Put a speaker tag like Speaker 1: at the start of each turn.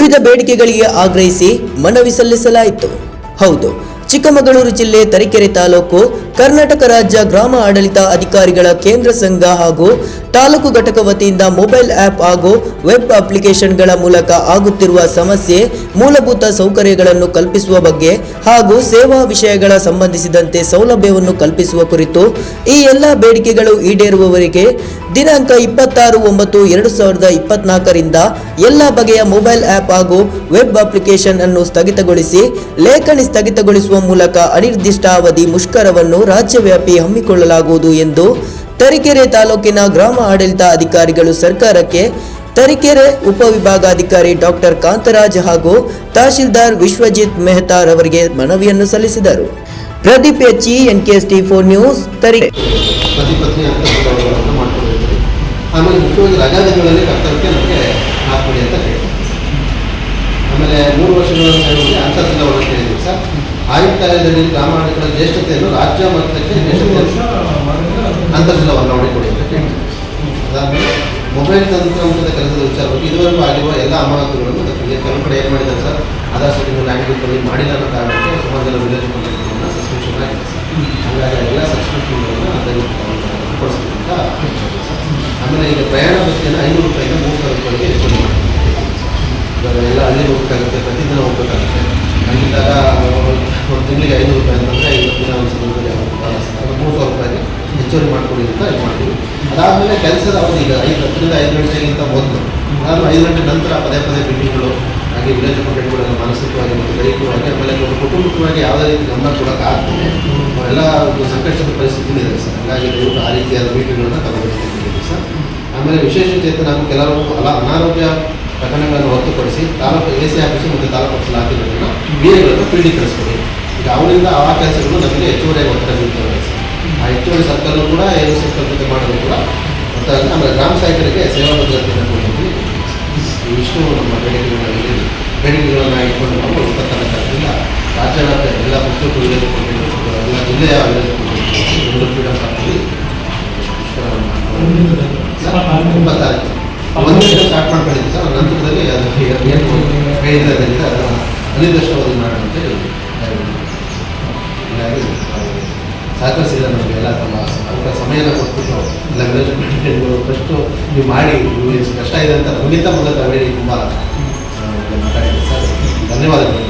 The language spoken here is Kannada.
Speaker 1: ವಿವಿಧ ಬೇಡಿಕೆಗಳಿಗೆ ಆಗ್ರಹಿಸಿ ಮನವಿ ಸಲ್ಲಿಸಲಾಯಿತು. ಹೌದು, ಚಿಕ್ಕಮಗಳೂರು ಜಿಲ್ಲೆ ತರೀಕೆರೆ ತಾಲೂಕು ಕರ್ನಾಟಕ ರಾಜ್ಯ ಗ್ರಾಮ ಆಡಳಿತ ಅಧಿಕಾರಿಗಳ ಕೇಂದ್ರ ಸಂಘ ಹಾಗೂ ತಾಲೂಕು ಘಟಕ ವತಿಯಿಂದ ಮೊಬೈಲ್ ಆ್ಯಪ್ ಹಾಗೂ ವೆಬ್ ಅಪ್ಲಿಕೇಶನ್ಗಳ ಮೂಲಕ ಆಗುತ್ತಿರುವ ಸಮಸ್ಯೆ, ಮೂಲಭೂತ ಸೌಕರ್ಯಗಳನ್ನು ಕಲ್ಪಿಸುವ ಬಗ್ಗೆ ಹಾಗೂ ಸೇವಾ ವಿಷಯಗಳ ಸಂಬಂಧಿಸಿದಂತೆ ಸೌಲಭ್ಯವನ್ನು ಕಲ್ಪಿಸುವ ಕುರಿತು ಈ ಎಲ್ಲ ಬೇಡಿಕೆಗಳು ಈಡೇರುವವರೆಗೆ ದಿನಾಂಕ 26/9/2024 ಎಲ್ಲ ಬಗೆಯ ಮೊಬೈಲ್ ಆ್ಯಪ್ ಹಾಗೂ ವೆಬ್ ಅಪ್ಲಿಕೇಶನ್ ಅನ್ನು ಸ್ಥಗಿತಗೊಳಿಸಿ ಲೇಖನಿ ಸ್ಥಗಿತಗೊಳಿಸುವ ಮೂಲಕ ಅನಿರ್ದಿಷ್ಟಾವಧಿ ಮುಷ್ಕರವನ್ನು ರಾಜ್ಯವ್ಯಾಪಿ ಹಮ್ಮಿಕೊಳ್ಳಲಾಗುವುದು ಎಂದು ತರೀಕೆರೆ ತಾಲೂಕಿನ ಗ್ರಾಮ ಆಡಳಿತ ಅಧಿಕಾರಿಗಳು ಸರ್ಕಾರಕ್ಕೆ ತರೀಕೆರೆ ಉಪವಿಭಾಗಾಧಿಕಾರಿ ಡಾಕ್ಟರ್ ಕಾಂತರಾಜ್ ಹಾಗೂ ತಹಶೀಲ್ದಾರ್ ವಿಶ್ವಜಿತ್ ಮೆಹ್ತಾ ರವರಿಗೆ ಮನವಿಯನ್ನು ಸಲ್ಲಿಸಿದರು. Pradeep H NKST4 news Tarikere.
Speaker 2: ಆಮೇಲೆ ಮುಖ್ಯವಾಗಿ ರಜಾದಿನಗಳಲ್ಲಿ ಕರ್ತವ್ಯಕ್ಕೆ ನಮಗೆ ಹಾಕ್ಬಿಡಿ ಅಂತ ಹೇಳ್ತೀವಿ. ಆಮೇಲೆ 3 ವರ್ಷಗಳ ಸೇವೆಗೆ ಅಂತರ್ಜಿಲ್ಲಾ ವರ್ಗ ಕೇಳಿದ್ದೀವಿ ಸರ್. ಆಯುಕ್ತಾಲಯದಲ್ಲಿ ಗ್ರಾಮ ಆಡಳಿತದ ಜ್ಯೇಷ್ಠತೆಯನ್ನು ರಾಜ್ಯ ಮಟ್ಟಕ್ಕೆ ಅಂತರ್ಜಿಲ್ಲಾ ವರ್ಗಾವಣೆ ಕೊಡಿ ಅಂತ ಕೇಳ್ತೀವಿ. ಅದಾದಮೇಲೆ ಮೊಬೈಲ್ ತಂತ್ರಾಂಶದ ಕೆಲಸದ ವಿಚಾರವಾಗಿ ಇದುವರೆಗೂ ಆಗಿರುವ ಎಲ್ಲ ಅಮಾನತುಗಳನ್ನು ಕೆಲವು ಕಡೆ ಏನು ಮಾಡಿದ್ದಾರೆ ಸರ್, ಆಧಾರ್ ಸರ್ಟಿಫಿಕೇಟ್ ಲ್ಯಾಂಗ್ವೇಜ್ ಮಾಡಿಲ್ಲ ಅನ್ನೋ ಕಾರಣಕ್ಕೆ ಸುಮಾರು ವಿಲೇಜ್ ಕಾಂಟ್ಯಾಕ್ಟ್ಗಳನ್ನು ಸಬ್ಸ್ಕ್ರಿಪ್ಷನ್ ಆಗಿದೆ ಸರ್. ಹಾಗಾಗಿ ಎಲ್ಲ ಸಬ್ಸ್ಕ್ರಿಪ್ಷನ್ಗಳನ್ನು ಅದನ್ನು ಕೊಡಿಸ್ಬೇಕು ಅಂತ ಹೇಳ್ತೀವಿ ಸರ್. ಆಮೇಲೆ ಈಗ ಪ್ರಯಾಣ ಭತ್ಯೆಯನ್ನು 500 ರೂಪಾಯಿಂದ 3000 ರೂಪಾಯಿಗೆ ಹೆಚ್ಚು ಮಾಡ್ತೀವಿ. ಇವಾಗ ಎಲ್ಲ ಹಳ್ಳಿ ಹೋಗಬೇಕಾಗುತ್ತೆ, ಪ್ರತಿದಿನ ಹೋಗಬೇಕಾಗುತ್ತೆ. ಹಂಗಿದ್ದಾಗ ಒಂದು ತಿಂಗಳಿಗೆ 500 ರೂಪಾಯಿ ಅಂತಂದರೆ 50 ದಿನ ಒಂದು 3000 ರೂಪಾಯಿಗೆ ಹೆಚ್ಚುವರಿ ಮಾಡಿಕೊಡಿ ಅಂತ ಇದು ಮಾಡ್ತೀವಿ. ಅದಾದಮೇಲೆ ಕೆಲಸದ ಅವಧಿ ಈಗ 10ರಿಂದ 5 ಗಂಟೆಗಿಂತ ಮೊದಲು, ನಾನು 5 ಗಂಟೆ ನಂತರ ಪದೇ ಮೀಟಿಂಗ್ಗಳು ಹಾಗೆ ವಿಲೇಜ್ ಕಾಂಟ್ಯಾಕ್ಟ್ಗಳನ್ನು ಮಾನಸಿಕವಾಗಿ ಮತ್ತು ದೈಹಿಕವಾಗಿ ಆಮೇಲೆ ಕುಟುಂಬವಾಗಿ ಯಾವುದೇ ರೀತಿ ಗಮನ ಕೊಡೋಕ್ಕಾಗ್ತದೆ ಎಲ್ಲ ಒಂದು ಸಂಕಷ್ಟದ ಪರಿಸ್ಥಿತಿ ಇದೆ ಸರ್. ಹಾಗಾಗಿ ದಯವಿಟ್ಟು ಆ ರೀತಿಯಾದ ಮೀಟಿಂಗ್ಗಳನ್ನು ತಗೋಬೇಕಿದೆ ಸರ್. ಆಮೇಲೆ ವಿಶೇಷ ಚೇತನ ಹಾಗೂ ಕೆಲವು ಅನಾರೋಗ್ಯ ಪ್ರಕರಣಗಳನ್ನು ಹೊರತುಪಡಿಸಿ ತಾಲೂಕು AC ಆಫೀಸು ಮತ್ತು ತಾಲೂಕು ಇಲಾಖೆಗಳನ್ನು BAಗಳನ್ನು ಪೀಡಿಕರಿಸ್ಕೊಡಿ. ಈಗ ಅವರಿಂದ ಆ ಕೆಲಸಗಳು ನಮಗೆ ಹೆಚ್ಚುವರಿಯಾಗಿ ಒತ್ತಡ ಬೀಳ್ತವೆ ಸರ್. ಆ ಹೆಚ್ಚುವರಿ ಸರ್ಕಲ್ಲು ಕೂಡ ಏನು ಸರ್ಕಲ್ ಜೊತೆ ಮಾಡೋದು ಕೂಡ ಮತ್ತು ಆಮೇಲೆ ಗ್ರಾಮ ಸಹಾಯಕರಿಗೆ ಸೇವಾ ಭದ್ರತೆಯನ್ನು ಕೊಡ್ತೀವಿ. ಇಷ್ಟು ನಮ್ಮ ಬೇಡಿಕೆಗಳನ್ನು ಇಟ್ಕೊಂಡು ನಾವು 24ರಿಂದ ರಾಜ್ಯದ ಎಲ್ಲ ಪುಸ್ತಕ ವಿಲೇಜ್ ಕೊಟ್ಟಿದ್ದು ಎಲ್ಲ ಜಿಲ್ಲೆಯ ವಿಲೇಜ್ ಕೊಟ್ಟಿದ್ದು ಫ್ರೀಡಮ್ ಪಾರ್ಕಲ್ಲಿ 9 ತಾರೀಕು ಸ್ಟಾರ್ಟ್ ಮಾಡ್ಕೊಂಡಿದ್ದೀವಿ ಸರ್. ನಂತರದಲ್ಲಿ ಅದು ಏನು ಹೇಳಿದ್ದರಿಂದ ಅದನ್ನು ಅನಿರ್ದಿಷ್ಟಾವಧಿ ಮಾಡೋಣ ಅಂತ ಹೇಳಿ ಹೀಗಾಗಿ ಸಹಕರಿಸಿದ ನಮಗೆಲ್ಲ ತಮ್ಮ ಅವರ ಸಮಯನ ಕೊಟ್ಬಿಟ್ಟು ಎಲ್ಲ ವಿಲೇಜ್ ಕಮಿಟಿಗಳು ಫಸ್ಟು ನೀವು ಮಾಡಿ ಕಷ್ಟ ಇದೆ ಅಂತ ನಮಗಿಂತ ಮೊದಲು ತಗೊಳ್ಳಿ ತುಂಬ ಮಾತಾಡಿದ್ದೀವಿ ಸರ್. ಧನ್ಯವಾದಗಳು.